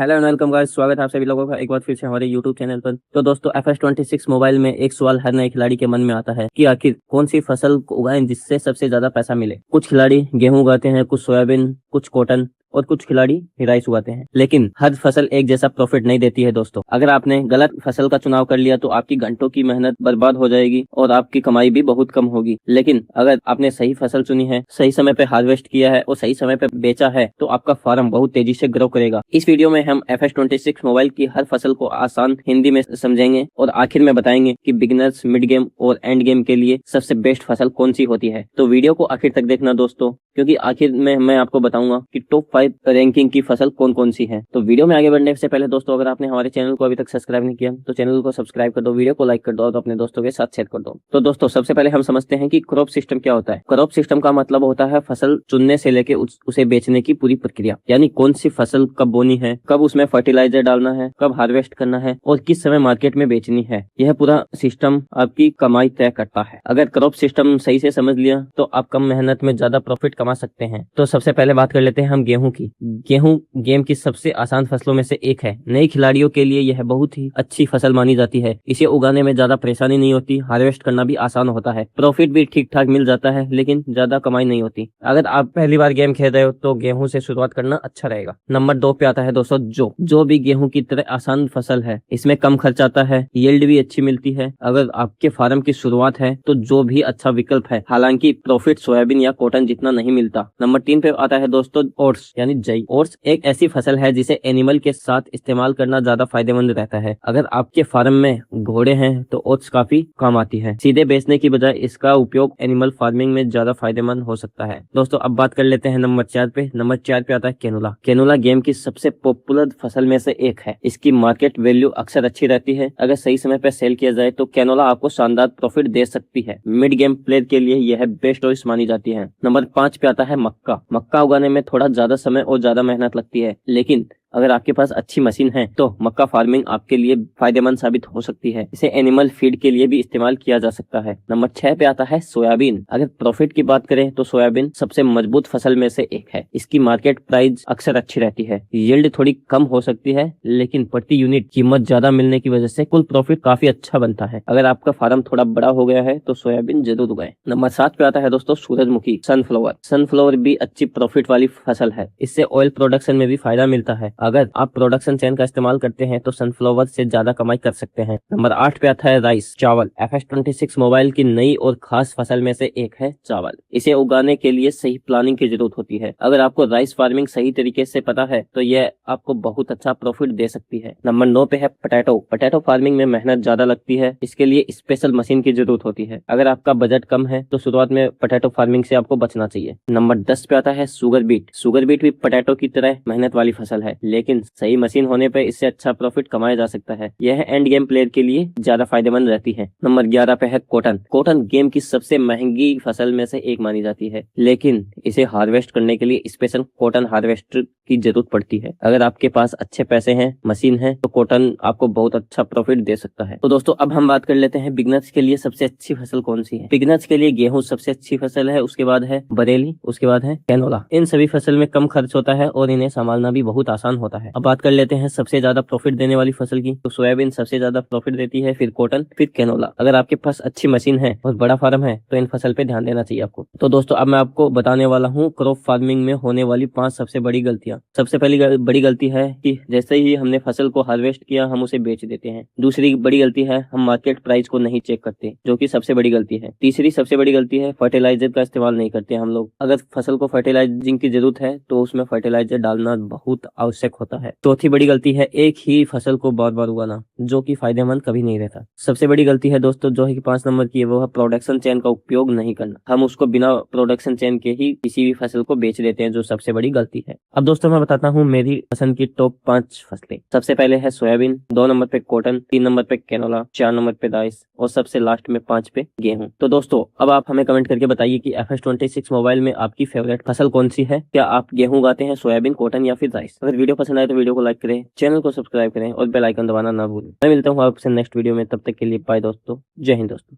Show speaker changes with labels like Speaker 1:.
Speaker 1: Hello and welcome guys, स्वागत है आप सभी लोगों का एक बार फिर से हमारे यूट्यूब चैनल पर। तो दोस्तों FS26 मोबाइल में एक सवाल हर नए खिलाड़ी के मन में आता है कि आखिर कौन सी फसल को उगाएं जिससे सबसे ज्यादा पैसा मिले। कुछ खिलाड़ी गेहूं उगाते हैं, कुछ सोयाबीन, कुछ कॉटन और कुछ खिलाड़ी राइस उगाते हैं, लेकिन हर फसल एक जैसा प्रॉफिट नहीं देती है। दोस्तों अगर आपने गलत फसल का चुनाव कर लिया तो आपकी घंटों की मेहनत बर्बाद हो जाएगी और आपकी कमाई भी बहुत कम होगी। लेकिन अगर आपने सही फसल चुनी है, सही समय पे हार्वेस्ट किया है और सही समय पे बेचा है तो आपका फार्म बहुत तेजी से ग्रो करेगा। इस वीडियो में हम FS26 मोबाइल की हर फसल को आसान हिंदी में समझेंगे और आखिर में बताएंगे कि बिगिनर्स, मिड गेम और एंड गेम के लिए सबसे बेस्ट फसल कौन सी होती है। तो वीडियो को आखिर तक देखना दोस्तों, क्योंकि आखिर में मैं आपको बताऊंगा कि टॉप 5 रैंकिंग की फसल कौन कौन सी है। तो वीडियो में आगे बढ़ने से पहले दोस्तों, अगर आपने हमारे चैनल को अभी तक सब्सक्राइब नहीं किया तो चैनल को सब्सक्राइब कर दो, वीडियो को लाइक कर दो और अपने दोस्तों के साथ शेयर कर दो। तो दोस्तों सबसे पहले हम समझते हैं कि क्रॉप सिस्टम क्या होता है। क्रॉप सिस्टम का मतलब होता है फसल चुनने से लेके उसे बेचने की पूरी प्रक्रिया, यानी कौन सी फसल कब बोनी है, कब उसमें फर्टिलाइजर डालना है, कब हार्वेस्ट करना है और किस समय मार्केट में बेचनी है। यह पूरा सिस्टम आपकी कमाई तय करता है। अगर क्रॉप सिस्टम सही से समझ लिया तो आप कम मेहनत में ज्यादा प्रॉफिट कमा सकते हैं। तो सबसे पहले बात कर लेते हैं हम गेहूं की। गेहूं गेम की सबसे आसान फसलों में से एक है। नए खिलाड़ियों के लिए यह बहुत ही अच्छी फसल मानी जाती है। इसे उगाने में ज्यादा परेशानी नहीं होती, हार्वेस्ट करना भी आसान होता है, प्रॉफिट भी ठीक ठाक मिल जाता है, लेकिन ज्यादा कमाई नहीं होती। अगर आप पहली बार गेम खेल रहे हो तो गेहूं से शुरुआत करना अच्छा रहेगा। नंबर 2 पे आता है दोस्तों जो भी गेहूं की तरह आसान फसल है। इसमें कम खर्च आता है, यील्ड भी अच्छी मिलती है। अगर आपके फार्म की शुरुआत है तो जो भी अच्छा विकल्प है, हालांकि प्रॉफिट सोयाबीन या कॉटन जितना नहीं मिलता। नंबर 3 पे आता है दोस्तों ओट्स यानी जई। ओट्स एक ऐसी फसल है जिसे एनिमल के साथ इस्तेमाल करना ज्यादा फायदेमंद रहता है। अगर आपके फार्म में घोड़े हैं तो ओट्स काफी काम आती है। सीधे बेचने की बजाय इसका उपयोग एनिमल फार्मिंग में ज्यादा फायदेमंद हो सकता है। दोस्तों अब बात कर लेते हैं नंबर 4 पे। नंबर 4 पे आता है कैनोला। कैनोला गेम की सबसे पॉपुलर फसल में से एक है। इसकी मार्केट वैल्यू अक्सर अच्छी रहती है। अगर सही समय पर सेल किया जाए तो कैनोला आपको शानदार प्रॉफिट दे सकती है। मिड गेम प्लेयर के लिए यह बेस्ट चॉइस मानी जाती है। नंबर 5 पे आता है मक्का। मक्का उगाने में थोड़ा ज्यादा समय और ज्यादा मेहनत लगती है, लेकिन अगर आपके पास अच्छी मशीन है तो मक्का फार्मिंग आपके लिए फायदेमंद साबित हो सकती है। इसे एनिमल फीड के लिए भी इस्तेमाल किया जा सकता है। नंबर 6 पे आता है सोयाबीन। अगर प्रॉफिट की बात करें तो सोयाबीन सबसे मजबूत फसल में से एक है। इसकी मार्केट प्राइस अक्सर अच्छी रहती है। यील्ड थोड़ी कम हो सकती है, लेकिन प्रति यूनिट कीमत ज्यादा मिलने की वजह से कुल प्रॉफिट काफी अच्छा बनता है। अगर आपका फार्म थोड़ा बड़ा हो गया है तो सोयाबीन जरूर उगाएं। नंबर 7 पे आता है दोस्तों सूरजमुखी, सनफ्लावर। सनफ्लावर भी अच्छी प्रॉफिट वाली फसल है। इससे ऑयल प्रोडक्शन में भी फायदा मिलता है। अगर आप प्रोडक्शन चेन का इस्तेमाल करते हैं तो सनफ्लावर से ज्यादा कमाई कर सकते हैं। नंबर 8 पे आता है राइस, चावल। FS26 मोबाइल की नई और खास फसल में से एक है चावल। इसे उगाने के लिए सही प्लानिंग की जरूरत होती है। अगर आपको राइस फार्मिंग सही तरीके से पता है तो यह आपको बहुत अच्छा प्रॉफिट दे सकती है। नंबर 9 पे है पोटैटो। पोटैटो फार्मिंग में मेहनत ज्यादा लगती है। इसके लिए स्पेशल मशीन की जरूरत होती है। अगर आपका बजट कम है तो शुरुआत में पोटैटो फार्मिंग से आपको बचना चाहिए। नंबर 10 पे आता है शुगर बीट। शुगर बीट भी पोटैटो की तरह मेहनत वाली फसल है, लेकिन सही मशीन होने पे इससे अच्छा प्रॉफिट कमाया जा सकता है। यह एंड गेम प्लेयर के लिए ज्यादा फायदेमंद रहती है। नंबर 11 पे है कॉटन। कॉटन गेम की सबसे महंगी फसल में से एक मानी जाती है, लेकिन इसे हार्वेस्ट करने के लिए स्पेशल कॉटन हार्वेस्टर की जरूरत पड़ती है। अगर आपके पास अच्छे पैसे हैं, मशीन है, तो कॉटन आपको बहुत अच्छा प्रॉफिट दे सकता है। तो दोस्तों अब हम बात कर लेते हैं बिगनर्स के लिए सबसे अच्छी फसल कौन सी है। बिगनर्स के लिए गेहूं सबसे अच्छी फसल है, उसके बाद है बरेली, उसके बाद है कैनोला। इन सभी फसल में कम खर्च होता है और इन्हें संभालना भी बहुत आसान होता है। अब बात कर लेते हैं सबसे ज्यादा प्रॉफिट देने वाली फसल की। तो सोयाबीन सबसे ज्यादा प्रॉफिट देती है, फिर कॉटन, फिर कैनोला। अगर आपके पास अच्छी मशीन है और बड़ा फार्म है तो इन फसल पे ध्यान देना चाहिए आपको। तो दोस्तों अब मैं आपको बताने वाला हूँ क्रॉप फार्मिंग में होने वाली 5 सबसे बड़ी गलतियां। सबसे पहली बड़ी गलती है कि जैसे ही हमने फसल को हार्वेस्ट किया हम उसे बेच देते हैं। दूसरी बड़ी गलती है हम मार्केट प्राइस को नहीं चेक करते, जो कि सबसे बड़ी गलती है। तीसरी सबसे बड़ी गलती है फर्टिलाइजर का इस्तेमाल नहीं करते हम लोग। अगर फसल को फर्टिलाइजिंग की जरूरत है तो उसमें फर्टिलाइजर डालना बहुत आवश्यक होता है। चौथी बड़ी गलती है एक ही फसल को बार बार उगाना, जो कि फायदेमंद कभी नहीं रहता। सबसे बड़ी गलती है दोस्तों जो है कि 5 नंबर की है, वो है प्रोडक्शन चेन का उपयोग नहीं करना। हम उसको बिना प्रोडक्शन चेन के ही किसी भी फसल को बेच देते हैं, जो सबसे बड़ी गलती है। अब दोस्तों मैं बताता हूँ मेरी पसंद की टॉप 5 फसलें। सबसे पहले है सोयाबीन, 2 नंबर पे कॉटन, 3 नंबर पे कैनोला, 4 नंबर पे राइस और सबसे लास्ट में 5 पे गेहूं। तो दोस्तों अब आप हमें कमेंट करके बताइए कि FS26 मोबाइल में आपकी फेवरेट फसल कौन सी है। क्या आप गेहूं उगाते हैं, सोयाबीन, कॉटन या फिर राइस। अगर वीडियो पसंद आए तो वीडियो को लाइक करें, चैनल को सब्सक्राइब करें और बेल आइकन दबाना ना भूलें। मैं मिलता हूँ आपसे नेक्स्ट वीडियो में, तब तक के लिए बाय दोस्तों, जय हिंद दोस्तों।